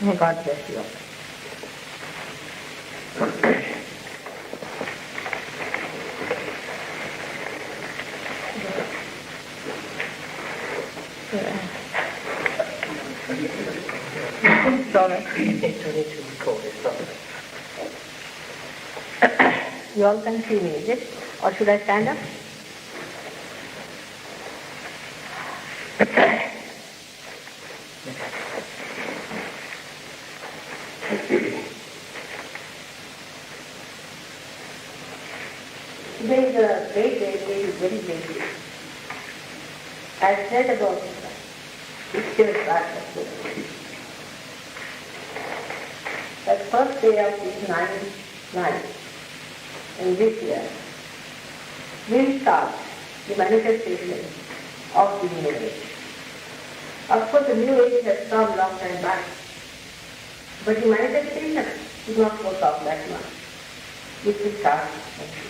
May God bless you. Sorry. You all can see me, is it? Or should I stand up? Today is a great day, today is very great day. I said about it still starts. That first day of this night in this year will start the manifestation of the new age. Of course, the new age has come long time back, but the manifestation is not work out that much. It will start next year.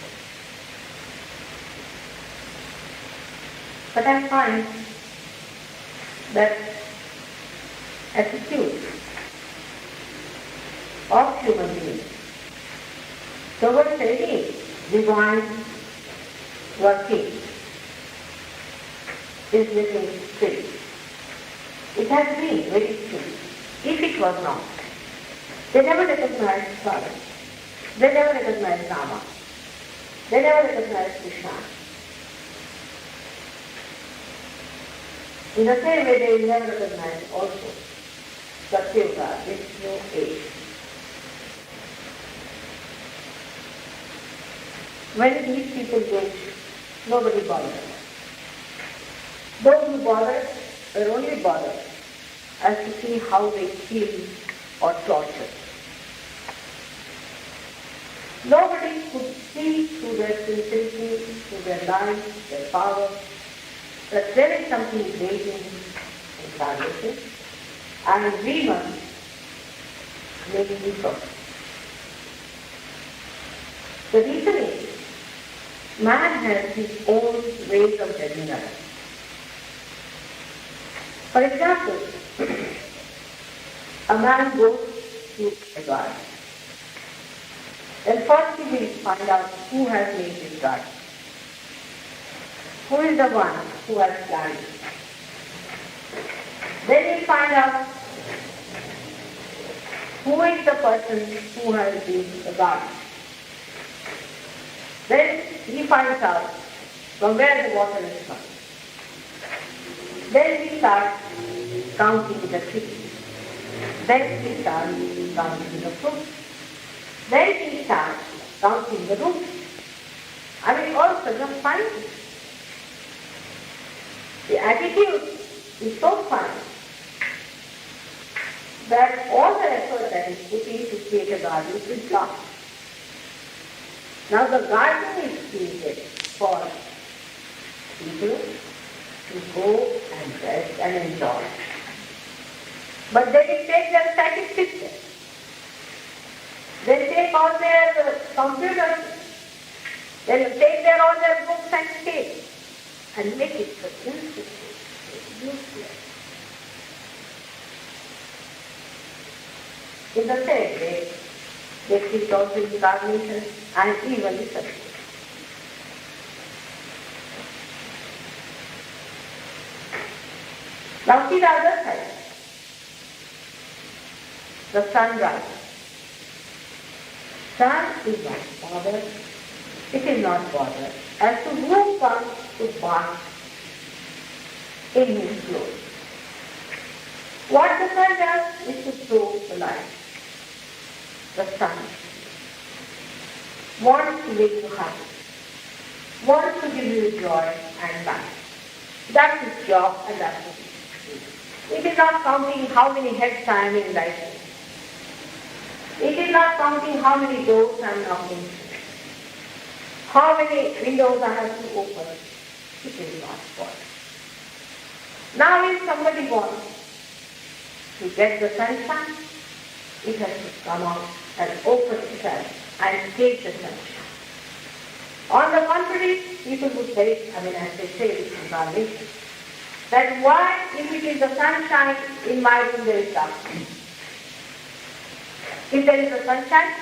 But I find that attitude of human beings towards any divine working is little still. It has been very still. If it was not, they never recognized Father. They never recognized Rama. They never recognized Krishna. In the same way, they will never recognize also SahajaYoga, this new age. When these people go, nobody bothers. Those who bother are only bothered as to see how they kill or torture. Nobody could see through their sincerity, through their life, their power, that there is something great in incarnation, and we must make use of it. The reason is, man has his own ways of judging others. For example, a man goes to a god. Then first he will find out who has made this god. Who is the one who has planned it? Then he find out who is the person who has been the god. Then he finds out from where the water is coming. Then he starts counting the trees. Then he starts counting the fruits. Then he starts counting the roots. I mean, all sorts of science. The attitude is so fine that all the effort that is put in to create a garden is lost. Now the garden is created for people to go and rest and enjoy. But they will take their static pictures. They take all their computers. They will take all their books and tapes and make it so beautiful, useless. In the same way, they treat also incarnation and even the Satya. Now see the other side. The sunrise. Sun is not bothered. It is not bothered as to who comes to bask in his glory. What the sun does is to throw the light. The sun wants to make you happy, wants to give you joy and life. That's his job and that's what he does. It is not counting how many heads I am in life. It is not counting how many doors I am knocking, how many windows I have to open. It is not for it. Now if somebody wants to get the sunshine, it has to come out and open itself and take the sunshine. On the contrary, people would say, as they say in incarnation, that why, if it is the sunshine in my room, there is darkness? If there is a sunshine,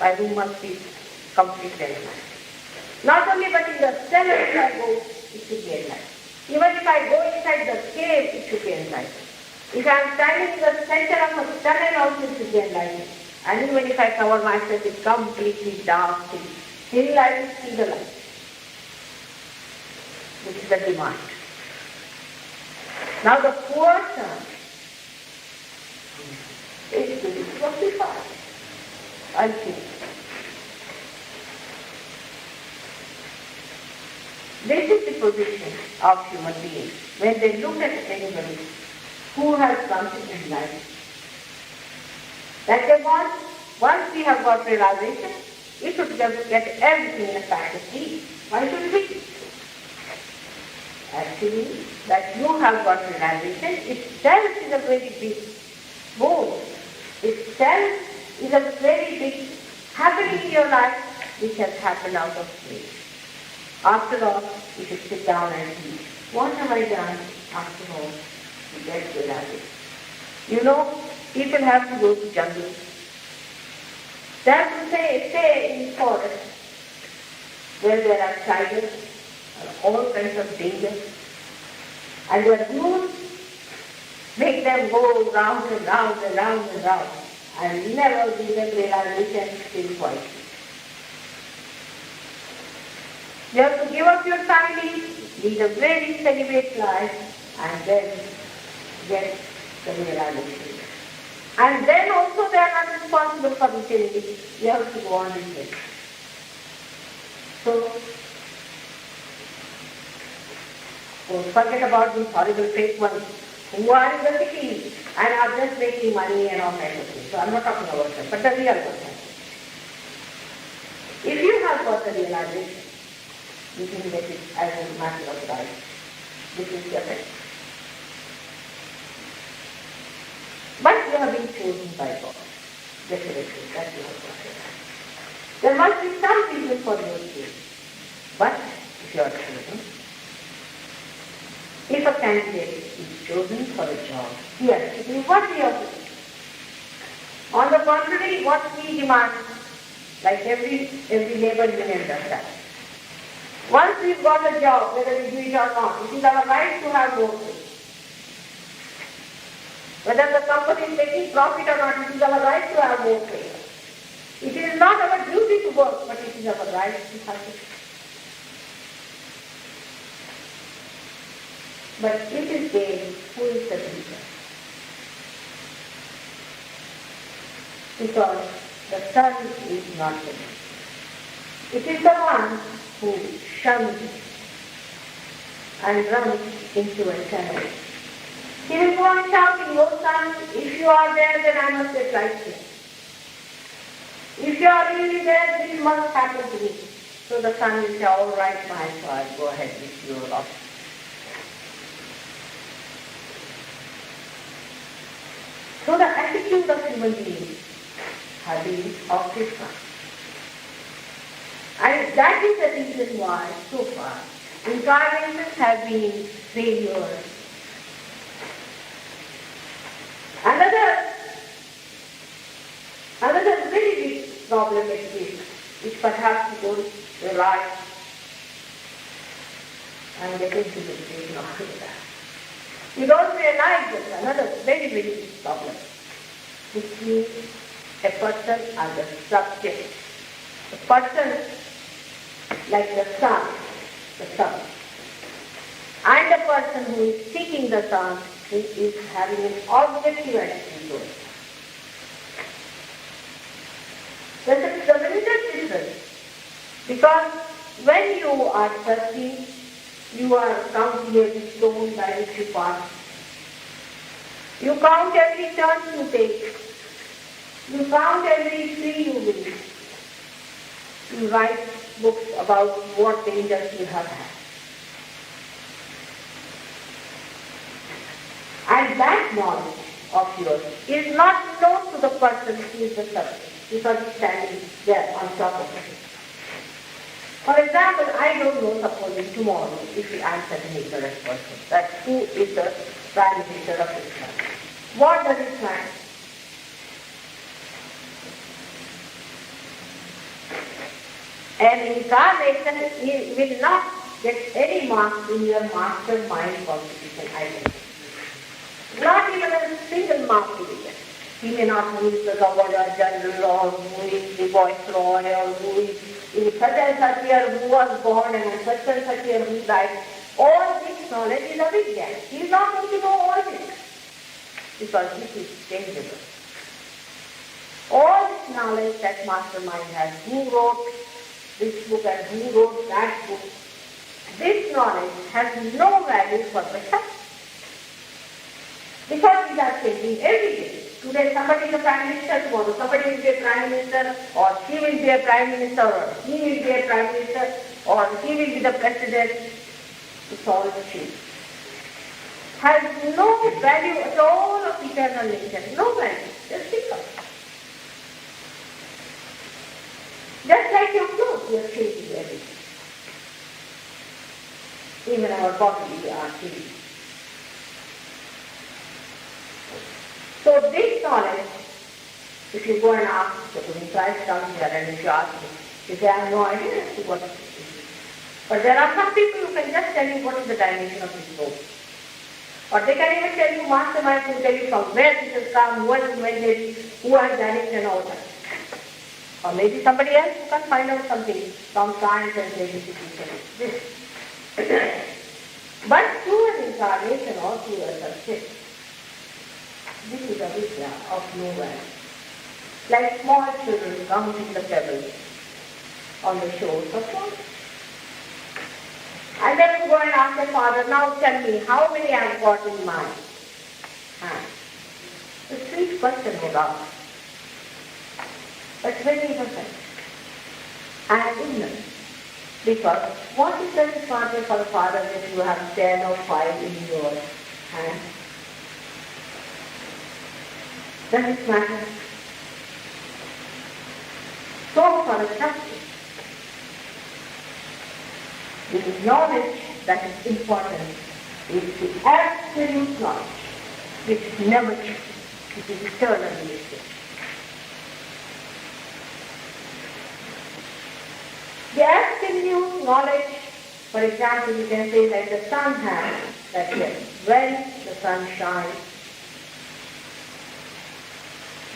my room must be completely enlightened. Not only but in the cellar if I go, it should be enlightened. Even if I go inside the cave, it should be enlightened. If I am standing in the center of a tunnel also, it should be enlightened. And even if I cover myself with completely dark things, still I will see the light. This is the demand. Now the poor son is doing what he finds. Ultimately. This is the position of human beings when they look at anybody who has come to enlightenment. That they want, once we have got realization, we should just get everything in a pack of tea. Why should we? Actually, that you have got realization itself is a very big boon. Itself is a very big happening in your life which has happened out of place. After all, you should sit down and think, what have I done after all to get realization? You know, people have to go to jungle. They have to stay in forest where there are tigers and all kinds of dangers. And their rules make them go round and round and round and round and never give them realization till quietly. You have to give up your family, lead a very celibate life, and then get the realization. And then also they are not responsible for the change. You have to go on in it. So forget about these horrible fake ones who are in the city and are just making money and all kinds of things. So I'm not talking about them, but the real person. If you have got the realization, you can get it as a matter of right. This is the effect. But you have been chosen by God. Definitely, that you have got it. There must be some reason for your choosing. But if you are chosen, if a candidate is chosen for a job, he has to do what he has to do. On the contrary, what we demand, like every labor union does that. Once we've got a job, whether we do it or not, it is our right to have more pay. Whether the company is making profit or not, it is our right to have more pay. It is not our duty to work, but it is our right to have it. But it is gain who is the teacher. Because the son is not the teacher. It is the one who shuns and runs into a channel. He will go on shouting, "Oh son, if you are there, then I must get right here. If you are really there, this must happen to me." So the son will say, "All right, fine, so I'll go ahead with your option." So the attitude of human beings has been of this kind. And that is the reason why, so far, incarnations have been failures. Another very big problem exists, which perhaps you don't realize. I'm getting to the stage of that. You don't realize that another very, very big problem, which means a person as a subject. A person like the sun, and a person who is seeking the sun, who is having an objective attitude to it. There's a tremendous difference, because when you are thirsty, you are counting every stone by which you pass. You count every turn you take. You count every tree you visit. You write books about what dangers you have had. And that knowledge of yours is not known to the person who is the subject, because he's standing there on top of it. For example, I don't know, supposing tomorrow, if we answer an ignorant person, that who is the Prime Minister of this country. What does it matter? An incarnation will not get any marks in your master mind constitution identity. Not even a single mark will be there. He may not who is the governor general or who is the viceroy or who is such and such year who was born and such year who died. All this knowledge is a Vigyan. He is not going to know all this because this is changeable. All this knowledge that mastermind has, who wrote this book and who wrote that book, this knowledge has no value for the self. Because we are changing every day. Today somebody is a prime minister, tomorrow somebody will be a prime minister, or she will be a prime minister, or he will be a prime minister, or he will be the president. It's all change. Has no value at all of eternal nature. No value. Just think of it. Just like your clothes, we are changing everything. Even our body, we are changing. So this knowledge, if you go and ask, when Christ comes here and if you ask me, you say, I have no idea as to what it is. But there are some people who can just tell you what is the dimension of this soul. Or they can even tell you, mastermind will tell you from where this has come, who has invented it, who has done it and all that. Or maybe somebody else who can find out something from science and say this is this. But through an incarnation or through a success, this is a vidya of no value. Like small children counting the pebbles on the shores of water. And then you go and ask the father, now tell me, how many I have got in my hand? The sweet question would ask. But very innocent and ignorant. Because what is the responsibility for the father when you have 10 or 5 in your hand? Does it matter? So for a Satya, the knowledge that is important is the absolute knowledge which never changes. It is eternally the same. The absolute knowledge, for example, you can say like the sun has, that yes, when the sun shines,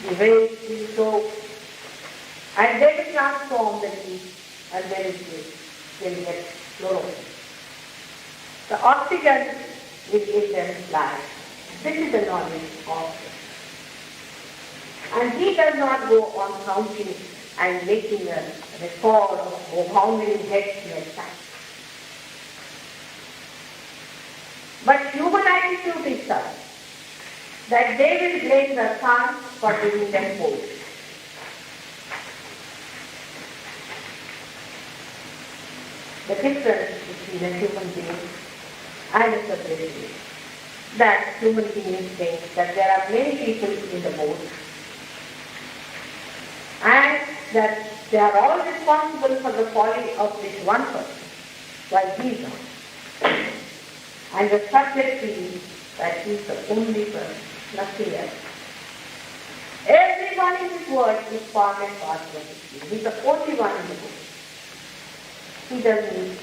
the rays will soak, and they will transform the heat, and then it will get fluorescent. The oxygen will give them life. This is the knowledge of it. And he does not go on counting and making a record of how many heads he has touched. But human attitude is such that they will blame the sun for giving them food. The difference between a human being and a separate being, that human beings think that there are many people in the boat and that they are all responsible for the folly of this one person, while he is not. And the subject feels that he is the only person, nothing else. Everyone in this world is part and parcel of his being. He is the only one in the boat. He doesn't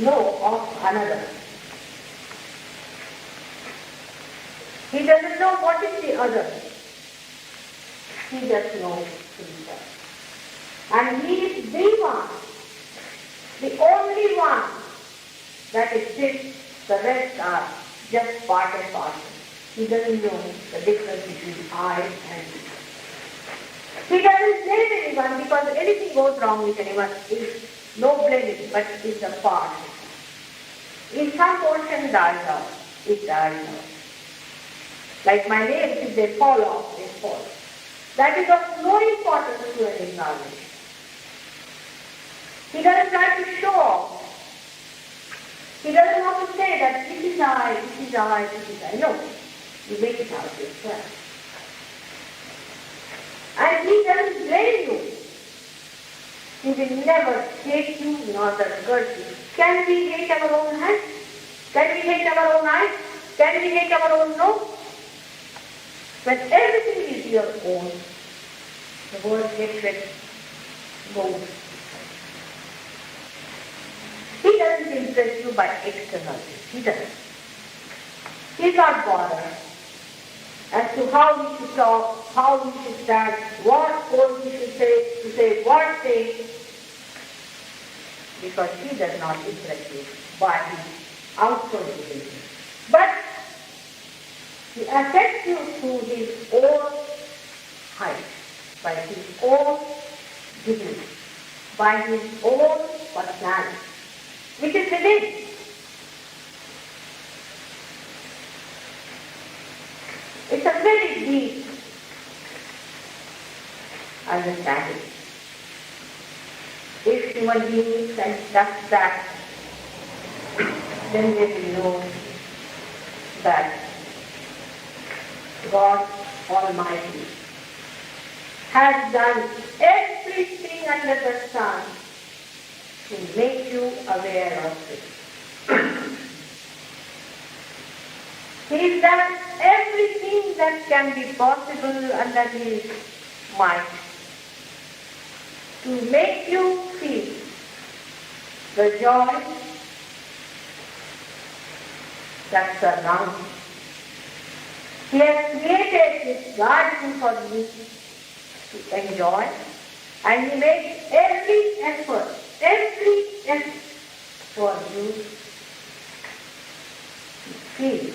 know of another. He doesn't know what is the other. He just knows himself. And he is the one, the only one that exists. The rest are just part and parcel. He doesn't know the difference between I and he. He doesn't blame anyone because anything goes wrong with anyone is no blaming, but it's a part. If some portion dies out, it dies out. Like my nails, if they fall off, they fall. That is of no importance to an incarnation. He doesn't try to show off. He doesn't want to say that this is I, this is I, this is I. No, you make it out yourself. And he doesn't blame you. He will never hate you nor curse you. Can we hate our own hands? Can we hate our own eyes? Can we hate our own nose? When everything is your own, the word hatred goes. He doesn't impress you by external things. He doesn't. He's not bothered as to how we should talk, how we should stand, what pose we should say, to say what thing, because he does not impress you by his outward behavior. But he affects you through his own height, by his own dignity, by his own personality, which is within. It's a very deep understanding. If human beings can touch that, then they will know that God Almighty has done everything under the sun to make you aware of it. He's done everything that can be possible under his might to make you feel the joy that surrounds you. He has created this garden for you to enjoy, and he makes every effort for you to feel.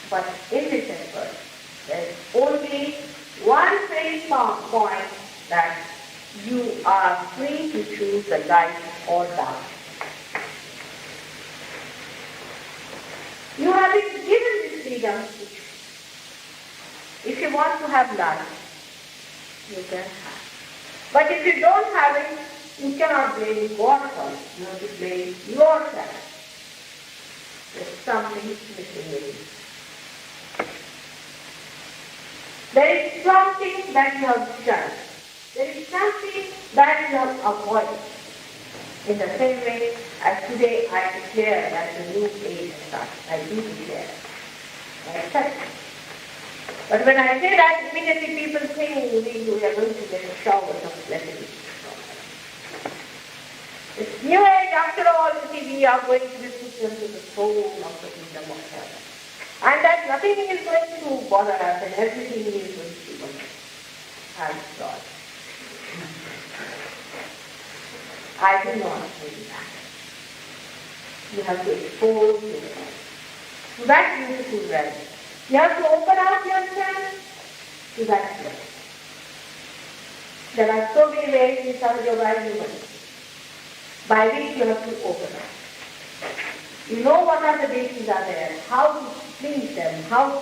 But in this effort, there is only one very point, that you are free to choose the light or dark. You have been given this freedom. If you want to have light, you can have. But if you don't have it, you cannot blame God for it. You have to blame yourself. There's something missing in you. There is something that you have done. There is something that you have avoided. In the same way as today I declare that the new age starts. I do declare. I accept it. But when I say that, immediately people think we are going to get a shower of blessings. It's new age, after all, you see, we are going to be put into the soul of the kingdom of heaven. And that nothing is going to bother us and everything is going to be wonderful. Thank God. I do not say that. You have to expose yourself to that beautiful realm. You have to open out yourself to that realm. There are so many ways in SahajaYoga by which you have to open up. You know what are the bases are there, how to please them, how to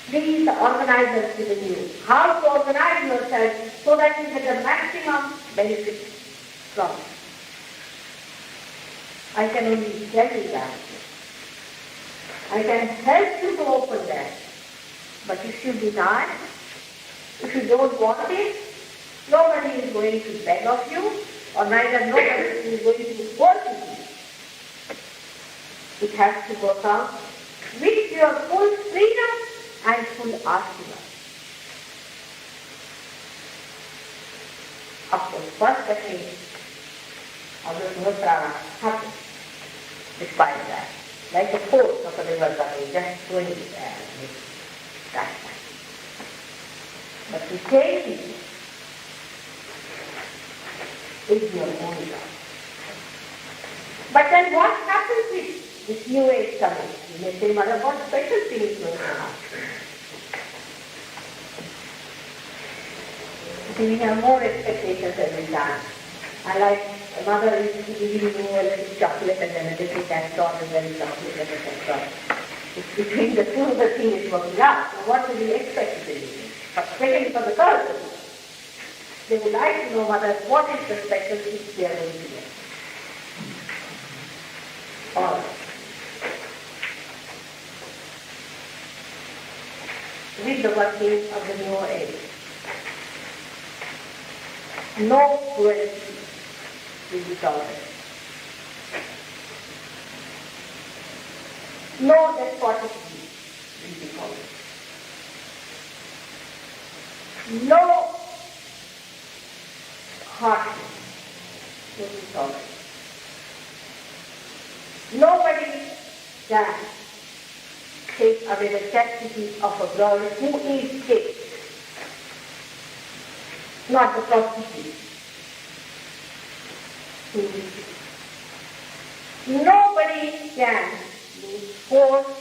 please the organizers within you, how to organize yourself so that you get the maximum benefit from it. I can only tell you that. I can help you to open that. But if you deny, if you don't want it, nobody is going to beg of you, or neither nobody is going to force you. It has to go out with your full freedom and full asana. Of course, first the thing of the Mudrana happens despite that. Like the force of a river running, just going there with that. But to take it is your own job. But then what happens with this new age coming? You may say, Mother, what special thing is going to happen? See, we have more expectations every time. I like a mother is giving you a little chocolate and then a little Caxton and then chocolate and a Caxton. It's between the two, the thing is working out. So what do you expect to do? But especially for the girls, they would like to know, Mother, what is the special thing they are going to get? All right. With the working of the new age. No cruelty will be tolerated. No despotism will be tolerated. No harshness will be tolerated. Nobody can take away the chastity of a girl who is chaste, not the prostitute. Nobody can force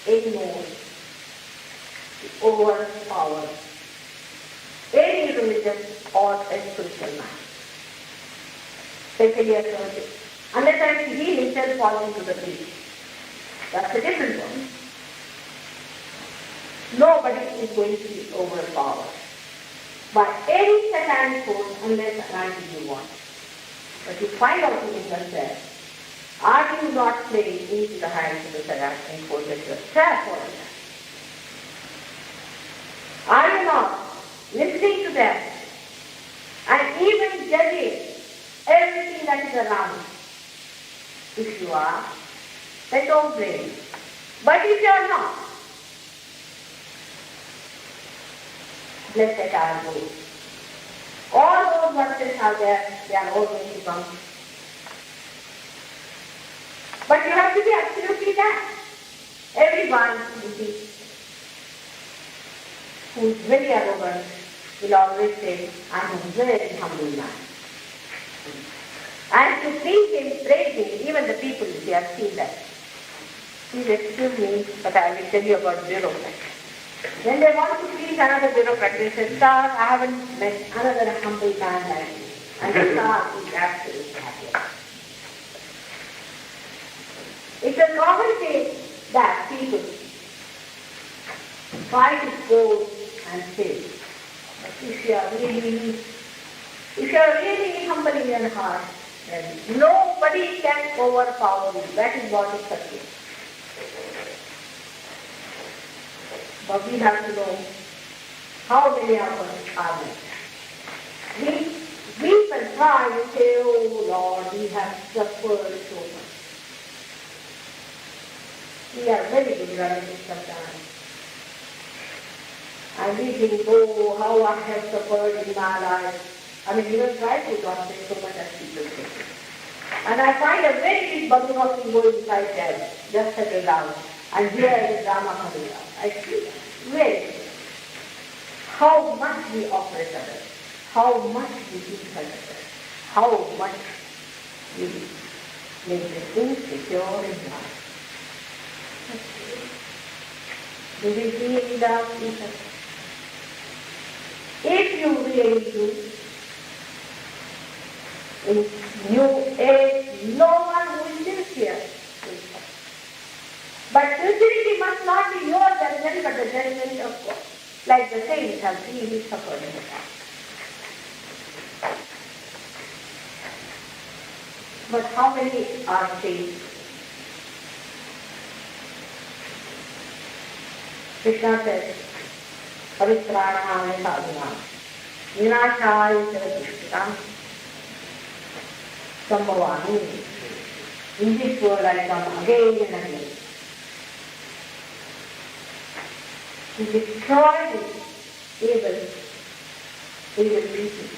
anyone to overpower any religious or a spiritual man. Especially a church. Unless he himself falls into the breach. That's a different one. Nobody is going to be overpowered by any satanic force unless and until you want. But you find out in yourself, are you not playing into the hands of the satanic forces yourself or not? Are you not listening to them and even judging everything that is around? If you are, then don't blame me. But if you are not, let that are go. All those verses are there, they are all going to come. But you have to be absolutely that. Everyone who is very arrogant will always say, I am a very humble man. And to please him, praise him, even the people, they have seen that. Please excuse me, but I will tell you about bureaucrats. When they want to please another bureaucrat, they say, Sir, I haven't met another humble man like you. And the Sir is absolutely happy. It's a common thing that people try to go and say, but if you are really humble in your heart, then nobody can overpower you. That is what is Satya. But we have to know how many of us are there. We weep and cry and say, oh Lord, we have suffered so much. We are very good relatives sometimes. And we think, oh, how I have suffered in my life. I mean, even try to not say so much as people say. And I find a very big bubble of ego inside them, just settle down. And here is drama coming out. I see that. Very. How much we operate others, how much we teach others, how much we make them insecure in life. Do we really love each other? If you really do, in new age, no one who is sincere will suffer. But sincerity must not be your judgment, but the judgment of God. Like the saints have really suffered in the past. But how many are saved? Krishna says, Pavitranam sadhunam, vinashaya sarasishtam, sambhavani. In this world I come again and again. To destroy the evil people,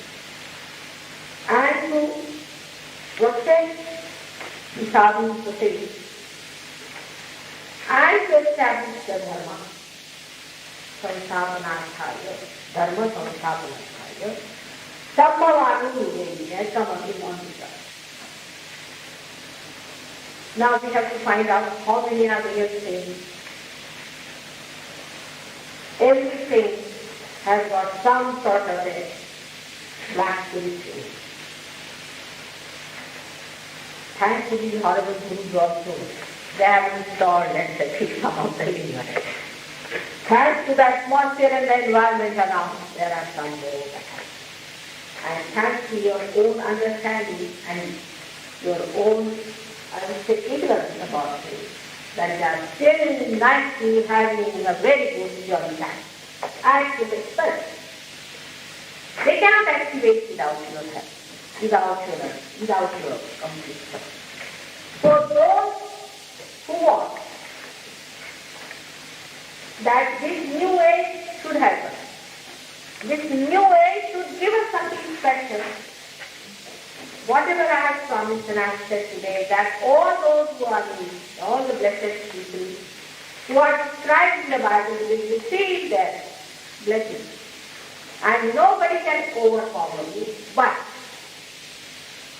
and to protect the sadhu society, and to establish the dharma. Samsthapanarthaya, dharma samsthapanarthaya, sambhavani nidena, samabhimanita. Now we have to find out how many are real things. Everything has got some sort of a black spiritual. Thanks to these horrible things also, they have installed and set some of the universe. Thanks to the atmosphere and the environment around, there are some more attacks. And thanks to your own understanding and your own, I would say, ignorance about things, that they are still nicely having a very good jolly time. Activate first. They cannot activate without your help, without your complete support. For those who want that this new age should help us, this new age should give us something special, whatever I have promised and I have said today, that all those who are in, all the blessed people who are described in the Bible will receive their blessings. And nobody can overpower you, but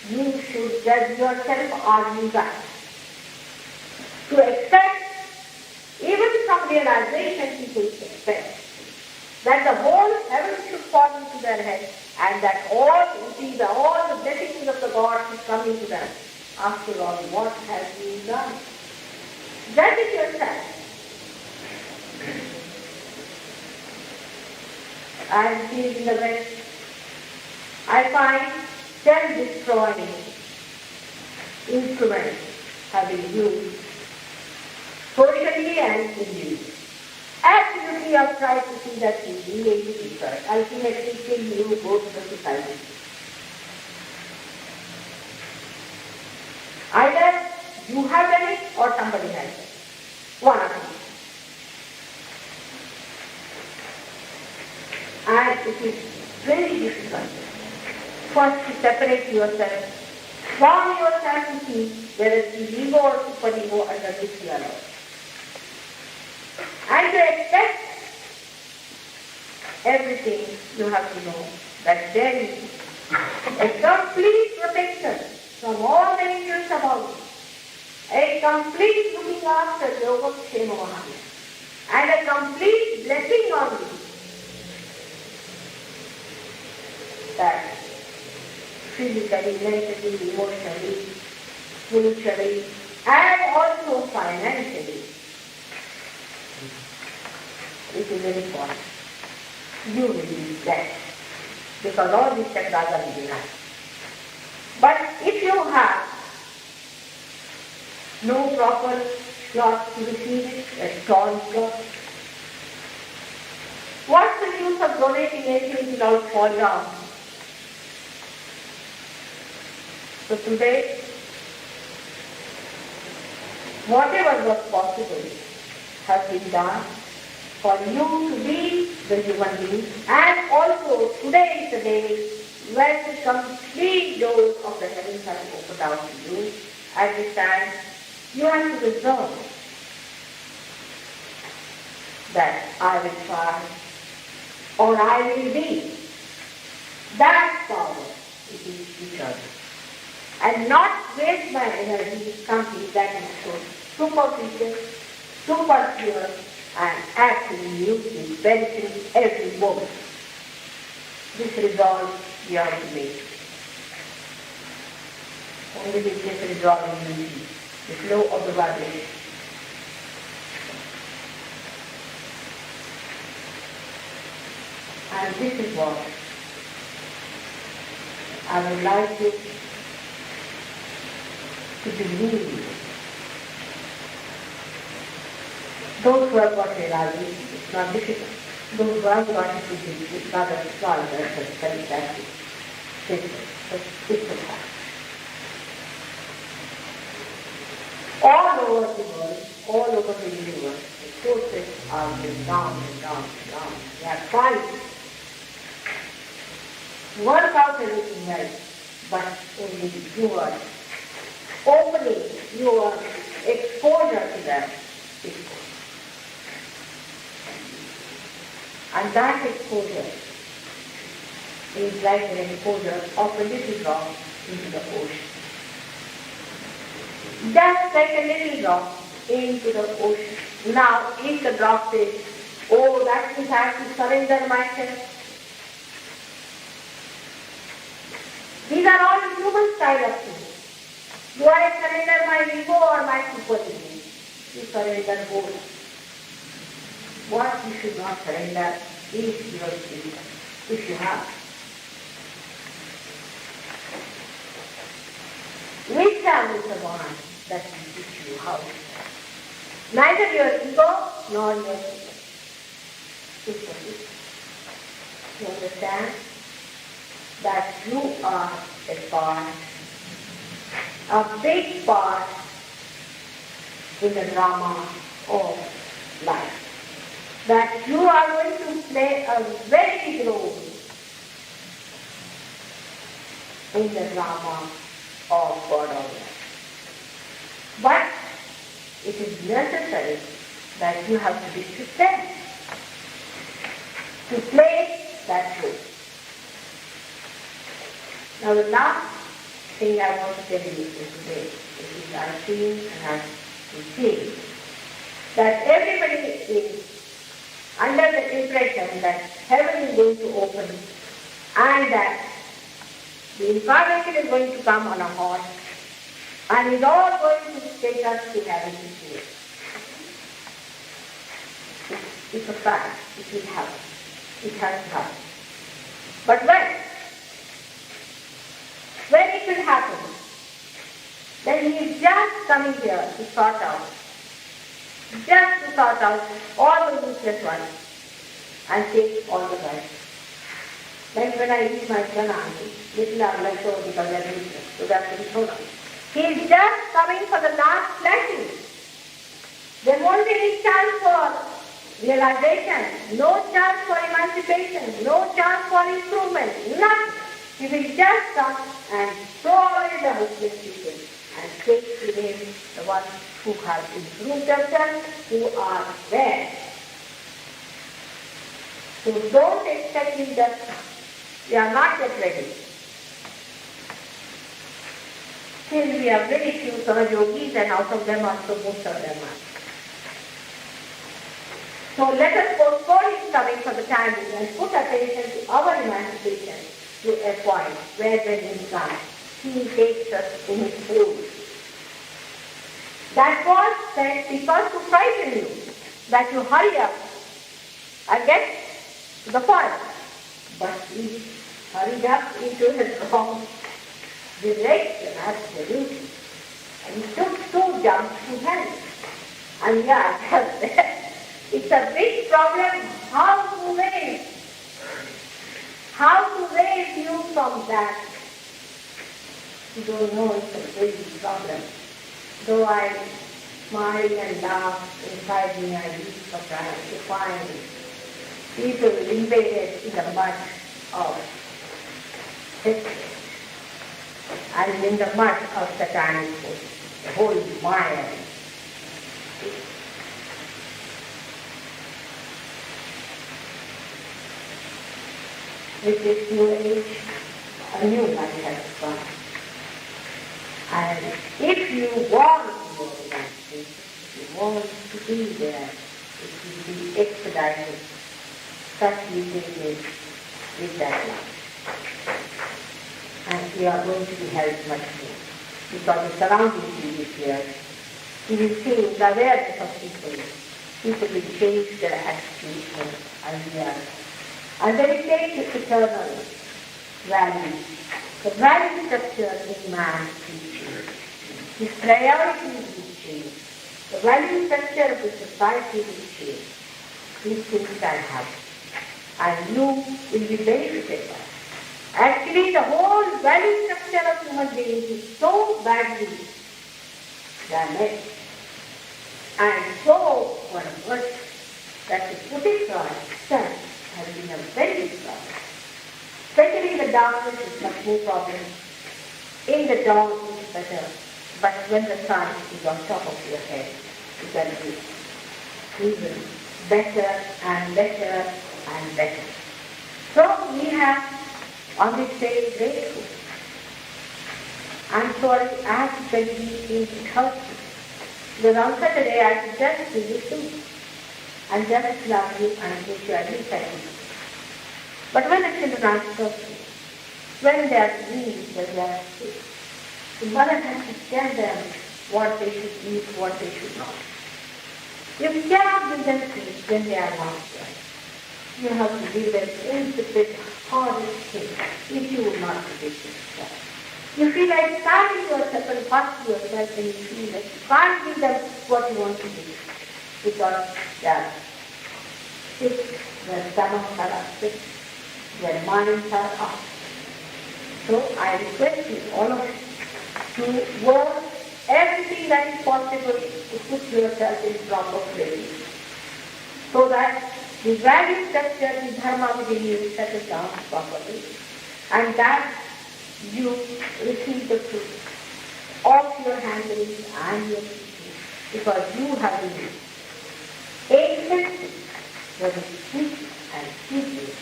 you should judge yourself, are you that? To expect, even from realization people expect, that the whole heaven should fall into their head and that all the blessings of the God should come into them. After all, what have you done? Judge it yourself. I am seeing in the West, I find self-destroying instruments have been used socially and individually. Absolutely, I've tried to see that in the people. Ultimately, still you go to the society. Either you have done it or somebody has done it. One of them. And it is very difficult first to separate yourself from yourself to see whether it is ego or superego under which you are allowed. And to expect everything, you have to know that there is a complete protection from all the angels about you, a complete looking after Yoga Kshema Mahamaya, and a complete blessing on you. That physically, mentally, emotionally, spiritually, and also financially, it is very important. You will be blessed because all these chakras are within us. But if you have no proper cloth to receive it, a torn cloth, what's the use of donating anything without fall down? So today, whatever was possible has been done for you to be the human being, and also today is the day when the complete doors of the heavens are opened out to you. At this time, you have to resolve that I will try or I will be. That power it is eternal. And not waste my energy with something that is so superficial, super pure, and actually useless, benefiting every moment. This resolve we have to make. Only with this resolve we will see the flow of the vibration. And this is what I would like you to believe. Those who have got realization, it's not difficult. Those who have got it, it's not a small version, very practice. It's a fact. All over the world, all over the universe, the forces are going down and down and down. They are trying to work out everything else, but only you are opening your exposure to them. And that exposure is like an exposure of a little drop into the ocean. Just like a little drop into the ocean. Now, if the drop says, oh, that means I have to surrender myself. These are all human style of things. Do I surrender my ego or my superego? You surrender both. What you should not surrender is your spirit, if you have. Which is the one that will teach you how to serve? Neither your ego nor your superego. You understand that you are a part, a big part in the drama of life. That you are going to play a very big role in the drama of God or life. But it is necessary that you have to be prepared to play that role. Now the last thing I want to tell you is today, which I've seen and I've seen, that everybody is under the impression that heaven is going to open and that the incarnation is going to come on a horse and is all going to take us to heaven to see it. It's a fact. It will happen. It has to happen. But when? When it will happen, then he is just coming here to sort out all the useless ones and take all the rest. Like when I eat my banana, little are left over because they are useless, so that's to be thrown out. He is just coming for the last blessing. There won't be any chance for realization, no chance for emancipation, no chance for improvement, nothing. He will just come and throw away the hopeless people and take to him the ones who have improved themselves, who are there. So don't expect him just come. We are not yet ready. Still we have very few SahajaYogis and out of them also most of them are. So let us postpone his coming for the time being and put attention to our emancipation to a point where when he comes, he takes us in his fold. That was said because to frighten you, that you hurry up and get to the point. But he hurried up into the wrong direction, absolutely. And he took 2 jumps to hell. And yeah, it's a big problem how to raise you from that. You don't know, it's a big problem. Though I smile and laugh inside me, I used for trying to find people embedded in the mud of history and in the mud of satanic force, the whole mire. With this new age, a new life has come. And if you want your emancipation, if you want to be there, it will be expedited, facilitated with that life. And you are going to be helped much more. Because the surroundings will be here. You will see the awareness of people. People will change their attitudes and ideas. And they will take the eternal value. The value structure in man will change. His priorities will change. The value structure of the society will change. These things can happen. And you will be benefited by it. Actually, the whole value structure of human beings is so badly damaged and so worse that to put it right itself has been a very big problem. Especially in the darkness, it's much more problem. In the dawn, it's better. But when the sun is on top of your head, it can be even better and better and better. So we have on this day grateful. I'm sorry, I have to tell you these things without you. Because on Saturday I could just see you too. And just love you and wish you a good time. But when the children are suffering, when they are weak, when they are sick, the mother has to tell them what they should eat, what they should not. You cannot give them peace when they are not well. You have to give them insipid, horrid things if you will not be yourself. You feel like starving yourself and hurt yourself and you feel like you can't give them what you want to give. Because they are sick, their stomachs are sick, their minds are up. So I request you, all of you, to work everything that is possible to put yourself in proper place. So that the value structure, the dharma within you is settled down properly. And that you receive the fruit of your handling and your teaching, because you have been ancient, what is sweet and sweet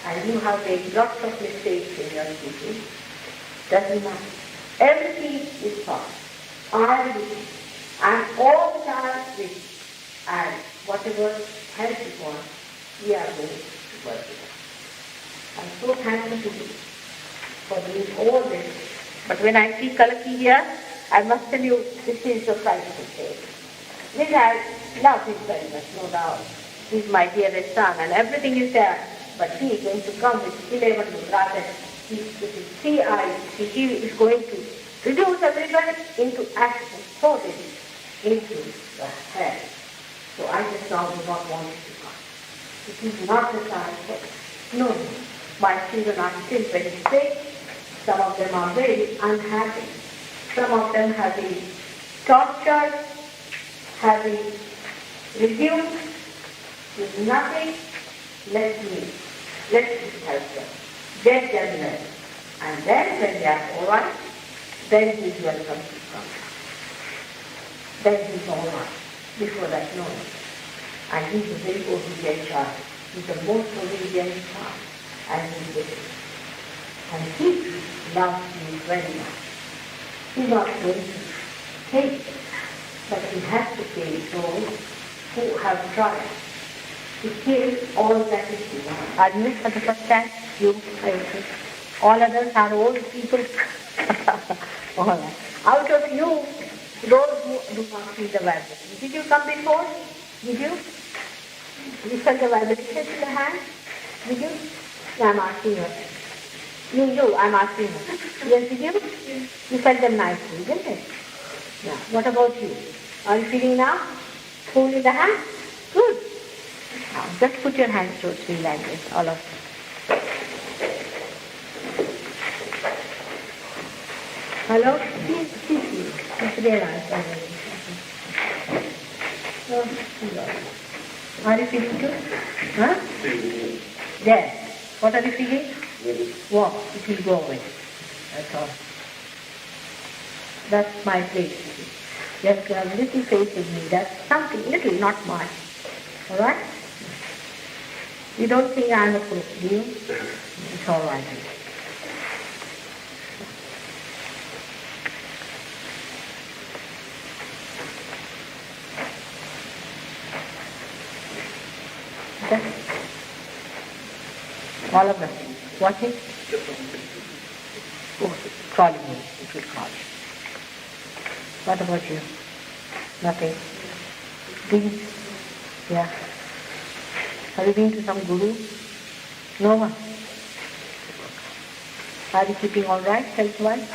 and you have made lots of mistakes in your teaching. Doesn't matter. Everything is taught. I will, and all the time with, and whatever help you want, we are going to work with. I'm so thankful to you for doing all this. But when I see Kalaki here, I must tell you, this is the priceless thing. Which I love him very much, no doubt. He's my dearest son, and everything is there. But he is going to come with 11 rather. With his 3 eyes, he is going to reduce everyone into action, pour it into the head. So I just now do not want it to come. It is not the time for no. My children are still very sick. Some of them are very unhappy. Some of them have been tortured, have been reduced with nothing. Let me help them. Get them well. And then when they are all right, then he's welcome to come. Then he's all right. Before that, no. And he's a very obedient child. He's the most obedient child. And he's good. And he loves me very much. He's not going to take it, but he has to pay it to all who have tried to kill all that is divine. Admit for the first time, you, all others are old people. All right. Out of you, those who do not feel the vibration. Did you come before? Did you? You felt the vibration in the hand? Did you? Yeah, I'm asking you. You, I'm asking you. Yes, did you? You felt them nicely, didn't it? Yeah. What about you? Are you feeling now? Cool in the hand? Good. Now, just put your hands towards me like this, all of them. Hello? See. It's realized already. Are you feeling good? Huh? There. What are you feeling? Walk. It will go away. That's all. That's my place. Just have a little faith in me. That's something, little, not much. All right? You don't think I'm a fool, do you? It's all right. All of them. Watching? Oh, crawling in. It will crawl. What about you? Nothing. Been? Yeah. Have you been to some guru? No one. Are you keeping all right health-wise?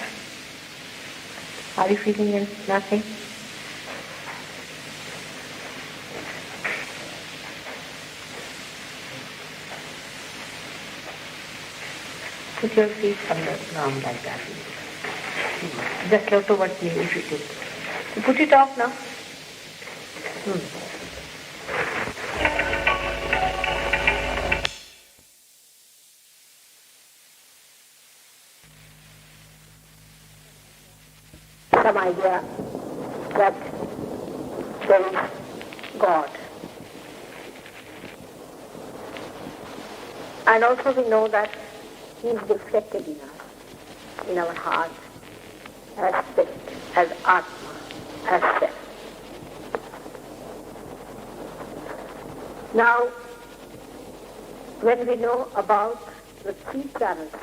Are you feeling nothing? Put your feet on the ground like that. Just look towards me if you could. You put it off now. Some idea that there is God. And also we know that He is reflected in us, in our heart, as spirit, as Atma, as self. Now, when we know about the 3 channels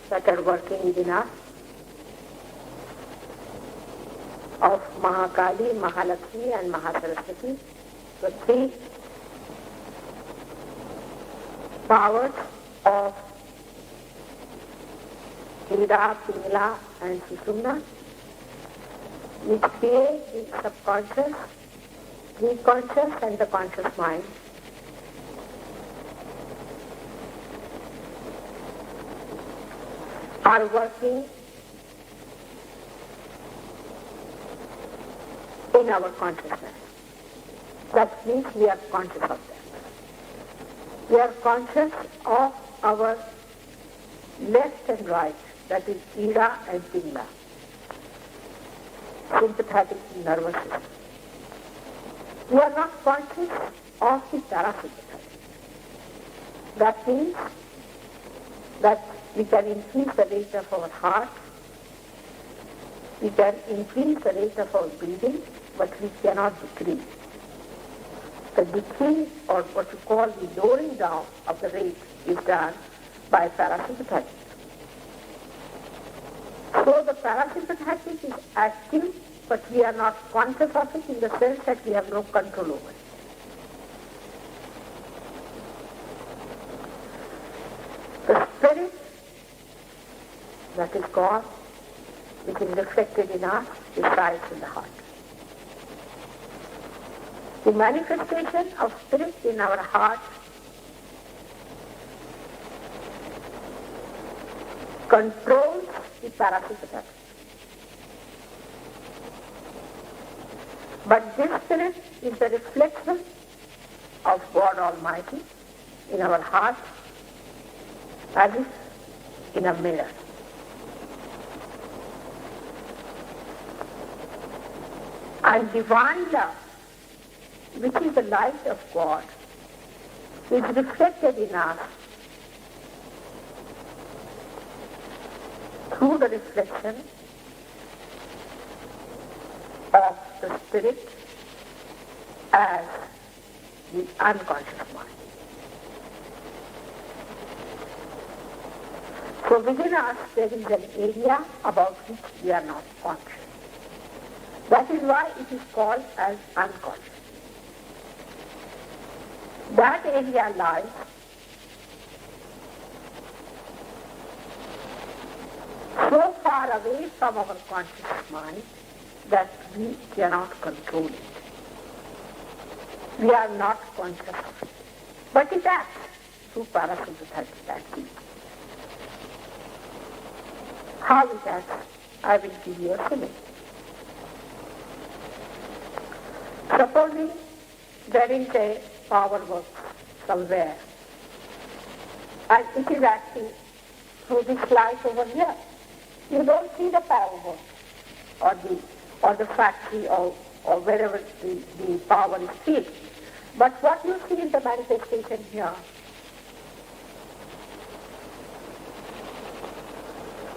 that are working within us, of Mahakali, Mahalakshmi and Mahasaraswati, the 3 powers of Ida, Pingala and Sushumna, which create the subconscious, the conscious and the conscious mind, are working in our consciousness. That means we are conscious of them. We are conscious of our left and right, that is Ida and Pingala, sympathetic nervous system. We are not conscious of the parasympathetic. That means that we can increase the rate of our heart, we can increase the rate of our breathing, but we cannot decrease. The decrease, or what you call the lowering down of the rate, is done by parasympathetic. So the parasympathetic is active, but we are not conscious of it in the sense that we have no control over it. The spirit, that is God, which is reflected in us, resides in the heart. The manifestation of spirit in our heart controls the parasympathetic. But this spirit is the reflection of God Almighty in our heart, as if in a mirror. And divine love, which is the light of God, is reflected in us through the reflection of the spirit as the unconscious mind. So within us there is an area about which we are not conscious. That is why it is called as unconscious. That area lies so far away from our conscious mind that we cannot control it. We are not conscious of it. But it acts through parasympathetic activity. How it acts, I will give you a simile. Supposing there is a power work somewhere, and it is acting through this light over here. You don't see the power work or the factory or wherever the power is filled. But what you see is the manifestation here.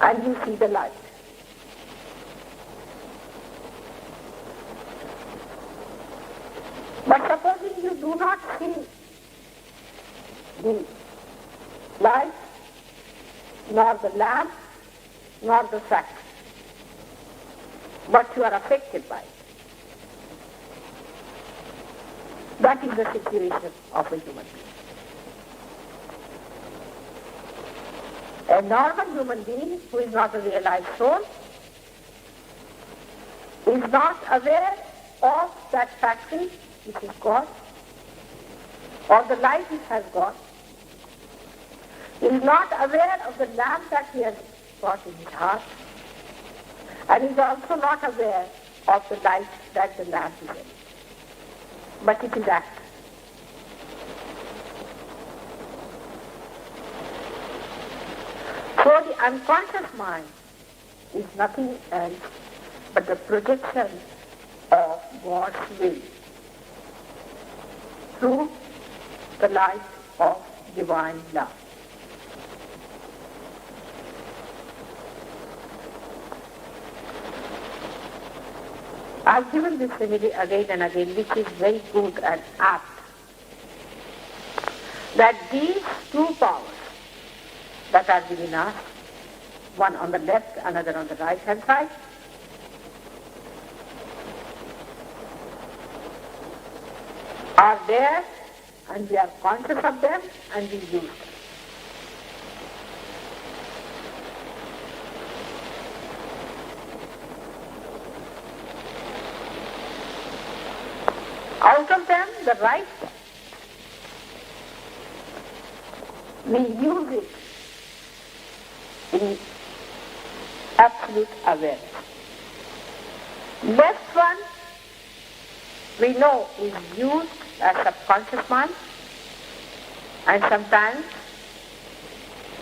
And you see the light. But supposing you do not see the light, nor the lamp, nor the factory, but you are affected by it. That is the situation of a human being. A normal human being who is not a realized soul is not aware of that factory which is God, or the light which has God, is not aware of the lamp that he has got in his heart, and is also not aware of the light that the lamp is in. But it is active. So the unconscious mind is nothing else but the projection of God's will through the light of divine love. I've given this simile again and again, which is very good and apt, that these two powers that are within us, one on the left, another on the right hand side, are there, and we are conscious of them, and we use them. Out of them, the right, we use it in absolute awareness. Left one, we know, is used as subconscious mind, and sometimes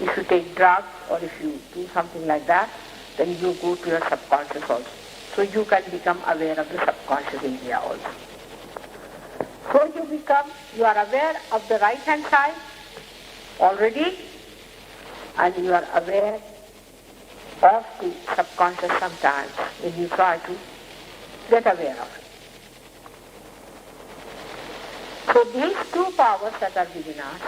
If you take drugs or if you do something like that, then you go to your subconscious also. So you can become aware of the subconscious area also. So you are aware of the right hand side already, and you are aware of the subconscious sometimes when you try to get aware of it. So these two powers that are within us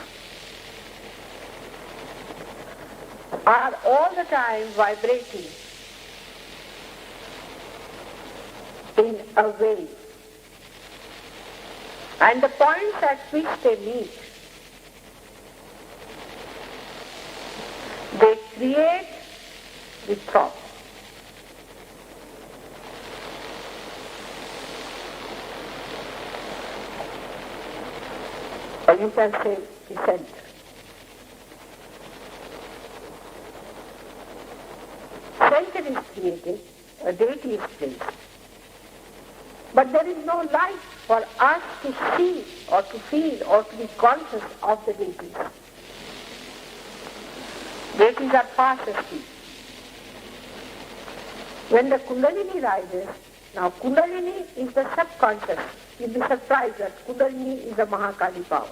are all the time vibrating in a way. And the points at which they meet, they create the thought. Or you can say the center. Center is created, a deity is placed. But there is no light for us to see or to feel or to be conscious of the deities. Deities are past asleep. When the Kundalini rises, now Kundalini is the subconscious. You'll be surprised that Kundalini is a Mahakali power.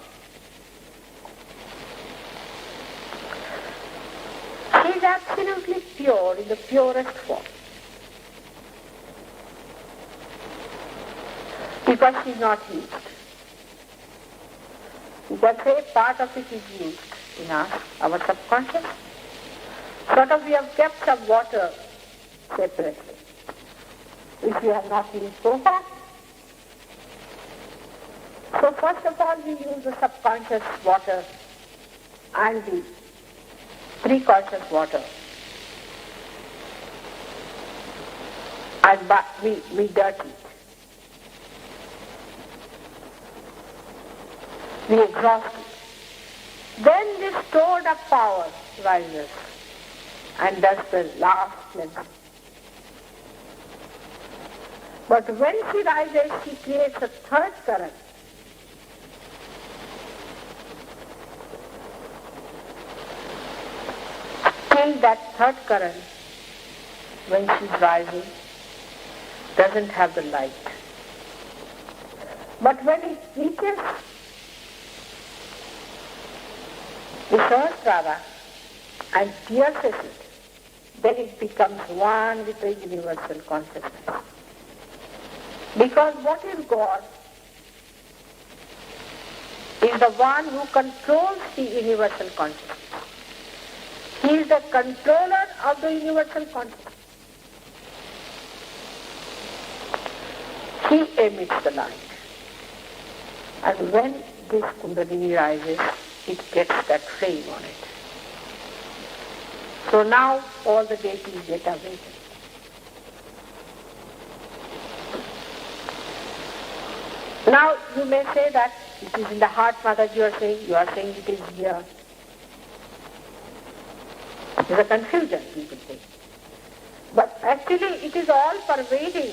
She is absolutely pure in the purest form. Because she is not used. You can say part of it is used in us, our subconscious. Sort of we have kept some water separately, which we have not used so far. So first of all we use the subconscious water and the preconscious water. And we dirty it. We exhaust it. Then this stored up power rises and does the last cleansing. But when she rises, she creates a third current. Still that third current, when she's rising, doesn't have the light. But when it reaches the Sahasrara and pierces it, then it becomes one with the universal consciousness. Because what is God is the one who controls the universal consciousness. He is the controller of the universal consciousness. He emits the light. And when this Kundalini rises, it gets that flame on it. So now all the deities get awakened. Now you may say that it is in the heart, Mataji, you are saying it is here. There is a confusion, people say. But actually it is all pervading.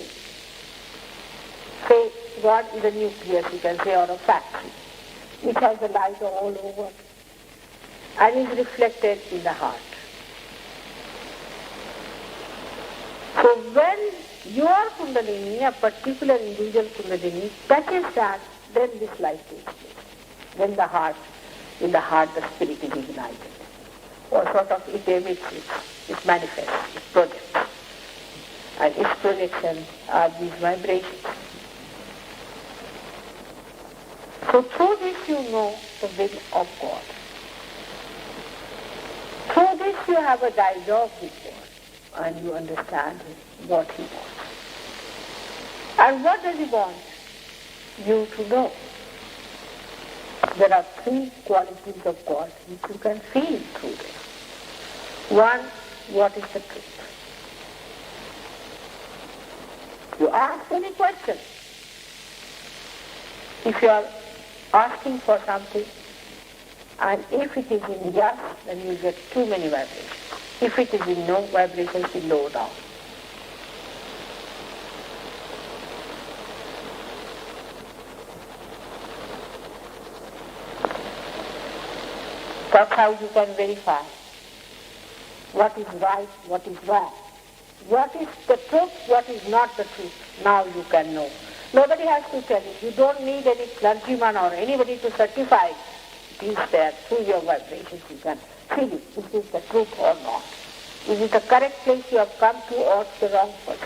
Say God is a nucleus, you can say, or a factory, which has the light all over and is reflected in the heart. So when your Kundalini, a particular individual Kundalini, touches that, then this light takes place. Then in the heart the spirit is ignited. Or sort of it emits, it manifests, it projects. And its projections are these vibrations. So through this you know the will of God. Through this you have a dialogue with God and you understand what He wants. And what does He want? You to know. There are three qualities of God which you can feel through this. One, what is the truth? You ask any question. If you are asking for something, and if it is in yes, then you get too many vibrations. If it is in no, vibrations will low down. That's how you can verify what is right, what is wrong. What is the truth, what is not the truth. Now you can know. Nobody has to tell you. You don't need any clergyman or anybody to certify it is there. Through your vibrations you can feel it. Is this the truth or not? Is it the correct place you have come to or the wrong place?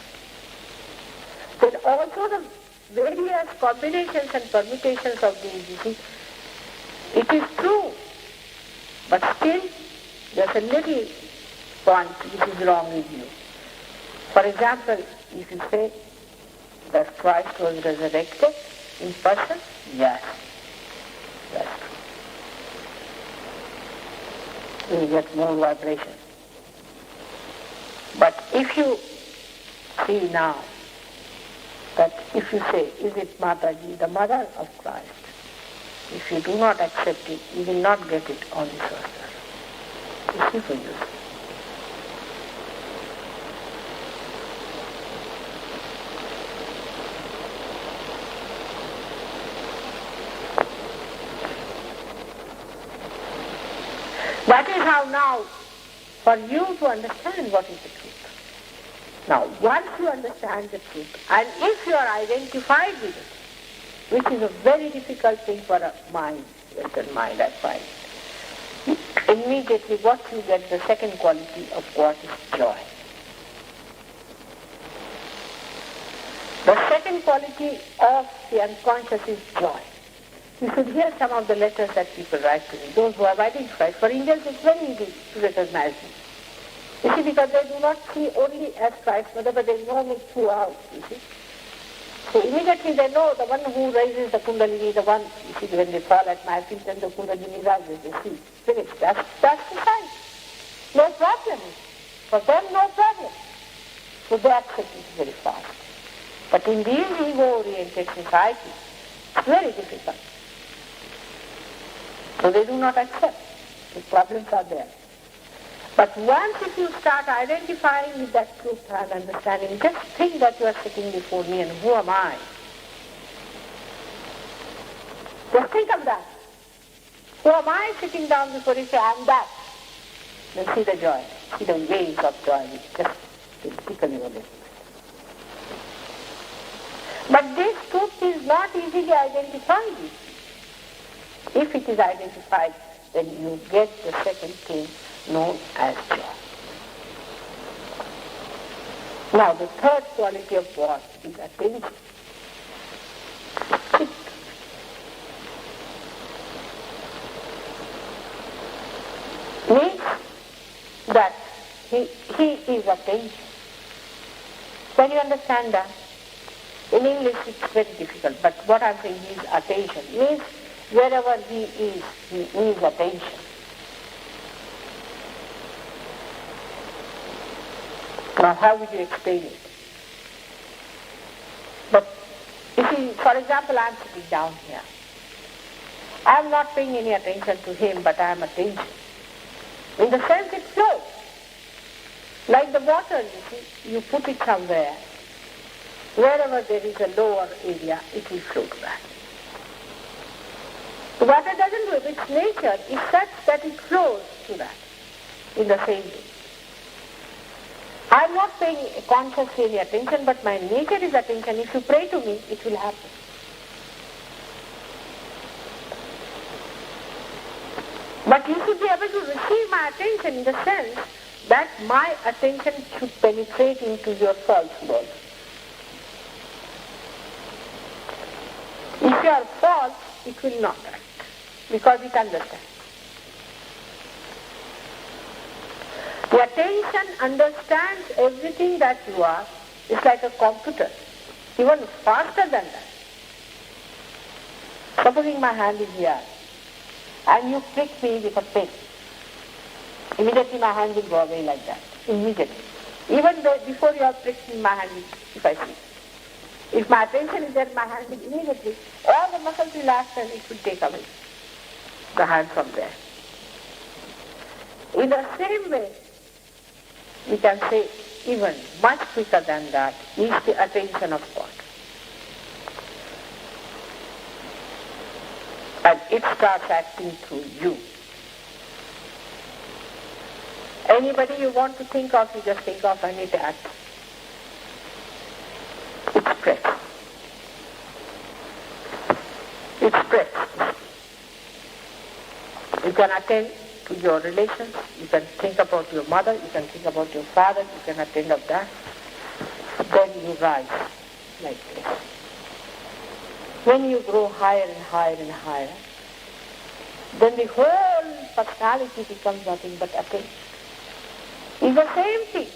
Then also the various combinations and permutations of these, you see, it is true, but still there's a little point which is wrong in you. For example, if you say that Christ was resurrected in person, yes, that's true. You get more vibration. But if you see now, that if you say, is it Mataji, the mother of Christ, if you do not accept it, you will not get it on this earth. You see for yourself. That is how now, for you to understand what is the truth. Now, once you understand the truth, and if you are identified with it, which is a very difficult thing for a mind, Western mind, I find, immediately what you get, the second quality of what is joy. The second quality of the unconscious is joy. You should hear some of the letters that people write to me, those who have identified. For Indians it's very easy to recognize me. You see, because they do not see only as Christ Mother, but they know me throughout, you see. So immediately they know the one who raises the Kundalini, the one, you see, when they fall at my feet and the Kundalini rises, they see, finished. That's the sign. No problem. For them, no problem. So they accept it very fast. But in these ego-oriented societies, it's very difficult. So they do not accept. The problems are there. But once if you start identifying with that truth and understanding, just think that you are sitting before me and who am I? Just think of that. Who am I sitting down before you say, I am that? Then see the joy, see the waves of joy which just will tickle your lips. But this truth is not easily identified. If it is identified, then you get the second thing known as joy. Now the third quality of what is attention. It means that he is attention. When you understand that, in English it's very difficult, but what I'm saying is attention. Means wherever he is attention. Now how would you explain it? But you see, for example, I'm sitting down here. I'm not paying any attention to him, but I am attention. In the sense it flows. Like the water, you see, you put it somewhere. Wherever there is a lower area, it will flow back. The water doesn't do it. Its nature is such that it flows to that in the same way. I am not paying consciously any attention, but my nature is attention. If you pray to me, it will happen. But you should be able to receive my attention in the sense that my attention should penetrate into your false world. If you are false, it will not act, because it understands. The attention understands everything that you are. It's like a computer, even faster than that. Supposing my hand is here, and you prick me with a pin, immediately my hand will go away like that, immediately. Even though before you have pricked me, my hand will, if I see. If my attention is there, my hand will immediately, all the muscles relax and it will take away the hand from there. In the same way, we can say even much quicker than that is the attention of God. And it starts acting through you. Anybody you want to think of, you just think of and it acts. It spreads. It spreads. You can attend to your relations, you can think about your mother, you can think about your father, you can attend of that. Then you rise like this. When you grow higher and higher and higher, then the whole personality becomes nothing but attention. It's the same thing.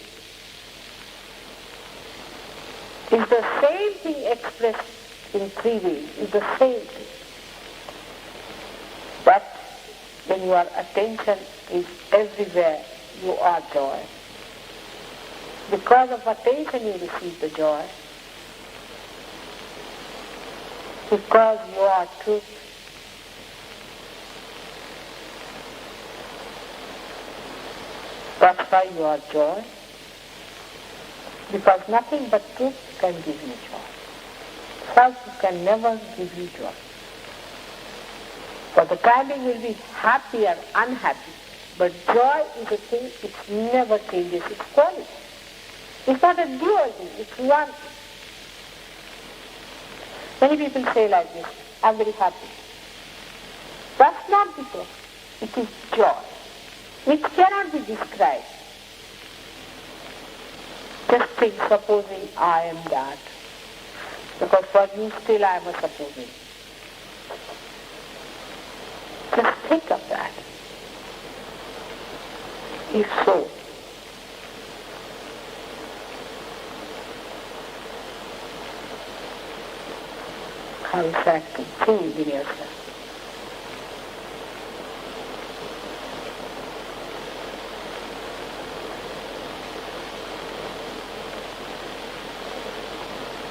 It's the same thing expressed in three ways. It's the same thing. But when your attention is everywhere, you are joy. Because of attention you receive the joy. Because you are truth. That's why you are joy. Because nothing but truth can give you joy. Self can never give you joy. For the timing will be happy or unhappy. But joy is a thing which never changes its quality. It's not a dual thing, it's one thing. Many people say like this, I'm very happy. That's not the case. It is joy, which cannot be described. Just think, supposing I am that. Because for you still I am a supposing. Just think of that. If so, how is that to prove in yourself?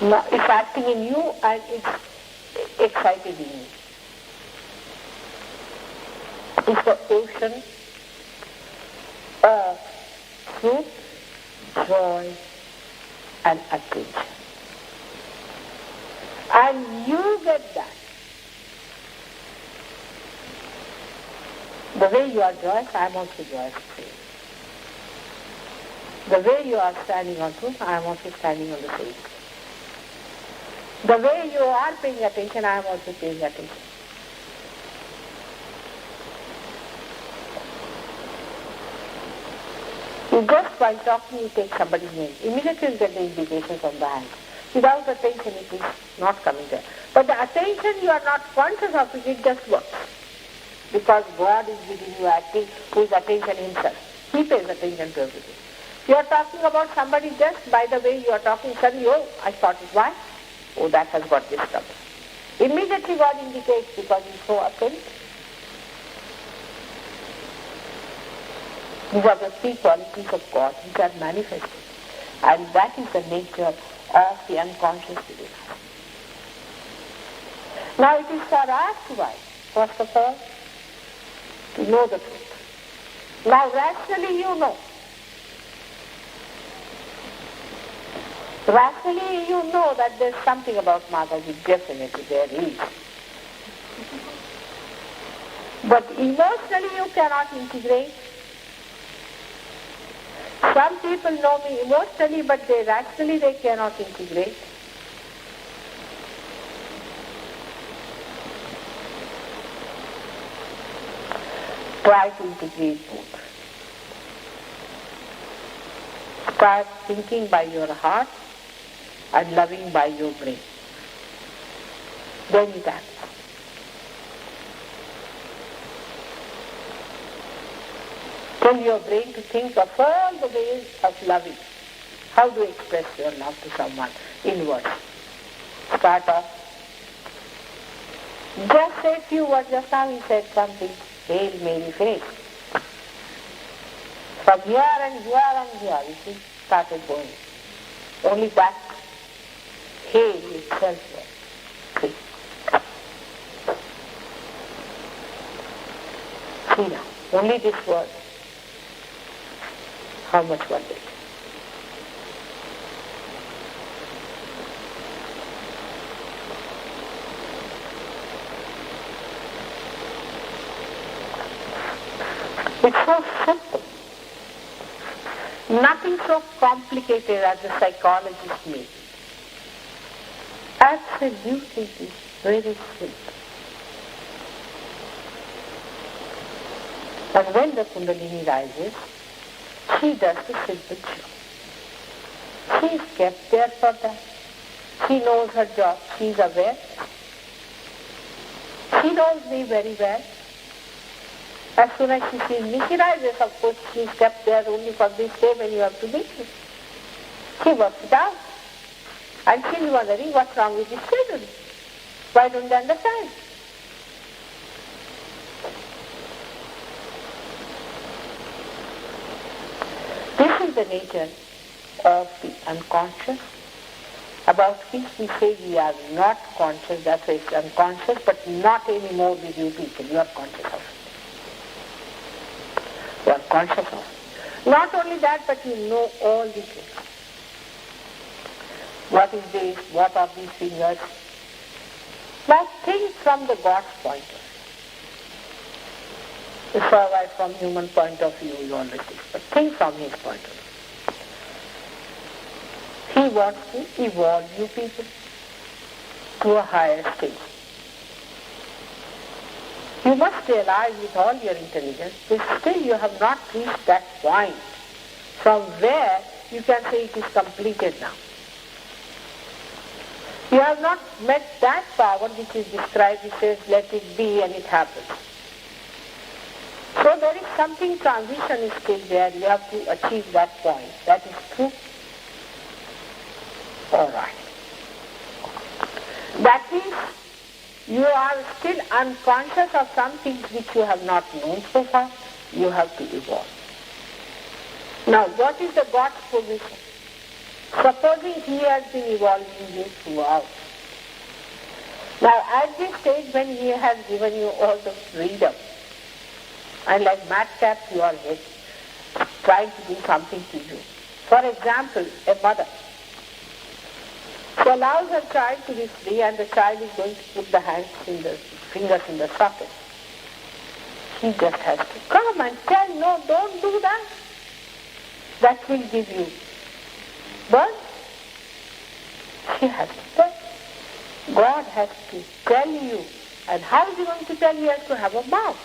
Now it's acting in you and it's excited in you. It's the ocean of truth, joy, and attention. And you get that. The way you are joyous, I am also joyous. The way you are standing on truth, I am also standing on the same. The way you are paying attention, I am also paying attention. You just by talking, you take somebody's name. Immediately you get the indication from the hand. Without attention, it is not coming there. But the attention, you are not conscious of it, it just works. Because God is within you acting, who is attention himself. He pays attention to everything. You are talking about somebody just by the way you are talking, suddenly, oh, I thought it. Why? Oh, that has got this trouble. Immediately God indicates because he is so attentive. These are the three qualities of God which are manifested. And that is the nature of the unconscious within us. Now it is for us to rise, first of all, to know the truth. Now rationally you know. Rationally you know that there is something about Mataji, definitely there is. But emotionally you cannot integrate. Some people know me emotionally, but rationally they cannot integrate. Try to integrate both. Start thinking by your heart and loving by your brain. Then it happens. Tell your brain to think of all the ways of loving. How to express your love to someone in words. Start off. Just say a few words. Just now he said something. Hail Mary face. From here and here and here, you see, started going. Only that hail itself. See. See now, only this word. How much was it? It's so simple. Nothing so complicated as the psychologists make it. Absolutely, it is very simple. And when the Kundalini rises, she does the simple job. She is kept there for that. She knows her job. She is aware. She knows me very well. As soon as she sees me, she rises. Of course, she is kept there only for this day when you have to meet me. She works it out. And she is wondering what's wrong with this children. Why don't they understand? This is the nature of the unconscious, about which we say we are not conscious, that's why it's unconscious, but not anymore with you people. You are conscious of it. You are conscious of it. Not only that, but you know all these things. What is this? What are these fingers? Now think from the God's point of view. It's all right from human point of view, you always think, but think from his point of view. He wants to evolve you people to a higher stage. You must realize with all your intelligence that still you have not reached that point from where you can say it is completed now. You have not met that power which is described, it says let it be and it happens. So there is something, transition is still there, you have to achieve that point. That is true. All right. That is, you are still unconscious of some things which you have not known so far. You have to evolve. Now, what is the God's position? Supposing he has been evolving you throughout. Now, at this stage when he has given you all the freedom, and like madcap you are trying to do something to you. For example, a mother. She allows her child to be free and the child is going to put the fingers in the socket. She just has to come and tell, no, don't do that. That will give you birth. She has to tell. God has to tell you. And how is he going to tell? He has to have a mouth.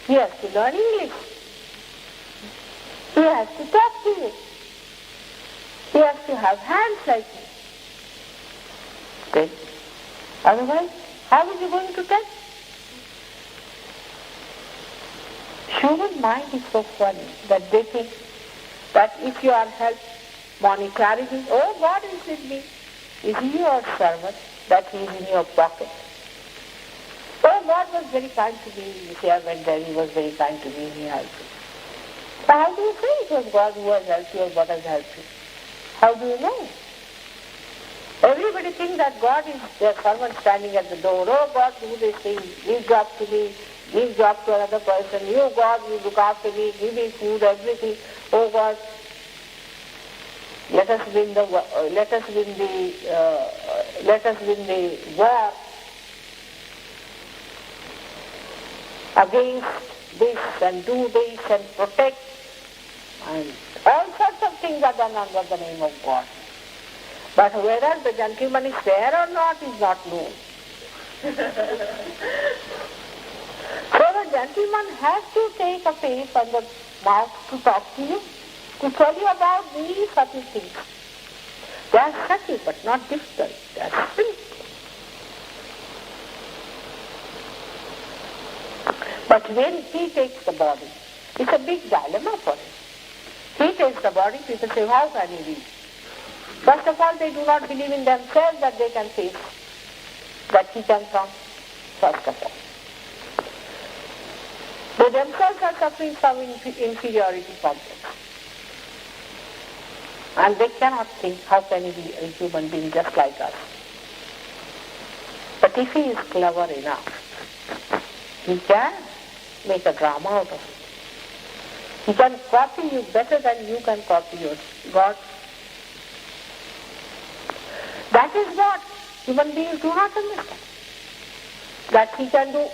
He has to learn English. He has to talk to you. He has to have hands like you. Okay. Otherwise, how is he going to tell? Human mind is so funny that they think that if you are helped monetarily, oh, God is with me. Is he your servant that he is in your pocket? Oh, God was very kind to me. You see, I went there, he was very kind to me, he helped me. So how do you say it was God who has helped you or God has helped you? How do you know? Everybody thinks that God is their servant standing at the door. Oh, God, do this thing, give job to me, give job to another person. You, God, you look after me, give me food, everything. Oh, God, let us win the war against this and do this and protect, and all sorts of things are done under the name of God. But whether the gentleman is there or not is not known. So the gentleman has to take a face and the mouth to talk to you, to tell you about these subtle things. They are subtle but not difficult. They are simple. But when he takes the body, it's a big dilemma for him. He takes the body, people say, how can he reach? First of all, they do not believe in themselves that they can face, that he can come, first of all. They themselves are suffering from inferiority complex. And they cannot think, how can he be a human being just like us? But if he is clever enough, he can make a drama out of it. He can copy you better than you can copy your God. That is what human beings do not understand. That he can do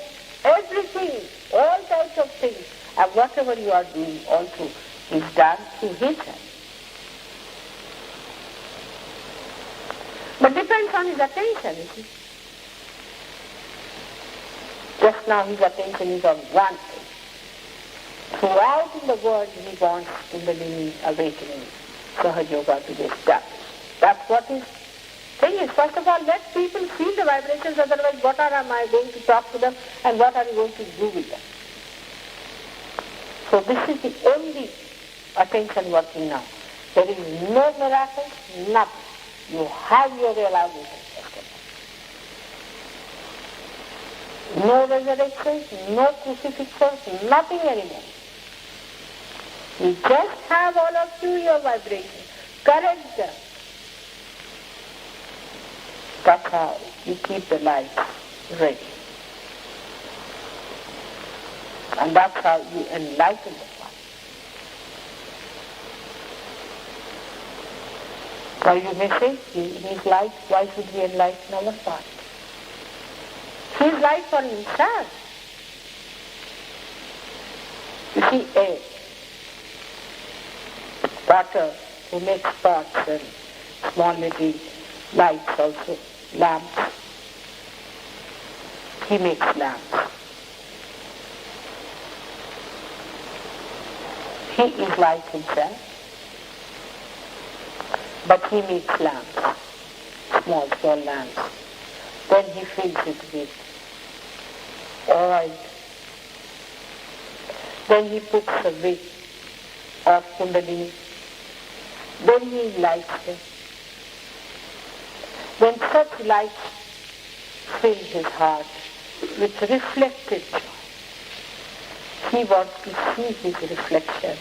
everything, all types of things, and whatever you are doing also, is done through his hand. But depends on his attention, you see. Just now his attention is on one thing. Throughout in the world he wants Kundalini awakening, SahajaYoga to be established. That's what his thing is. First of all, let people feel the vibrations, otherwise what am I going to talk to them and what are you going to do with them? So this is the only attention working now. There is no miracle, nothing. You have your realization. No resurrections, no crucifixions, nothing anymore. You just have all of you your vibrations. Correct them. That's how you keep the light ready. And that's how you enlighten the one. Now you may say, his light, why should we enlighten our path? His light for himself. You see, a potter who makes pots and small little lights also, lamps. He makes lamps. He is light himself, but he makes lamps, small lamps. Then he fills it with oil. Then he puts a wick of Kundalini. Then he lights them. When such light fills his heart with reflected joy, he wants to see his reflection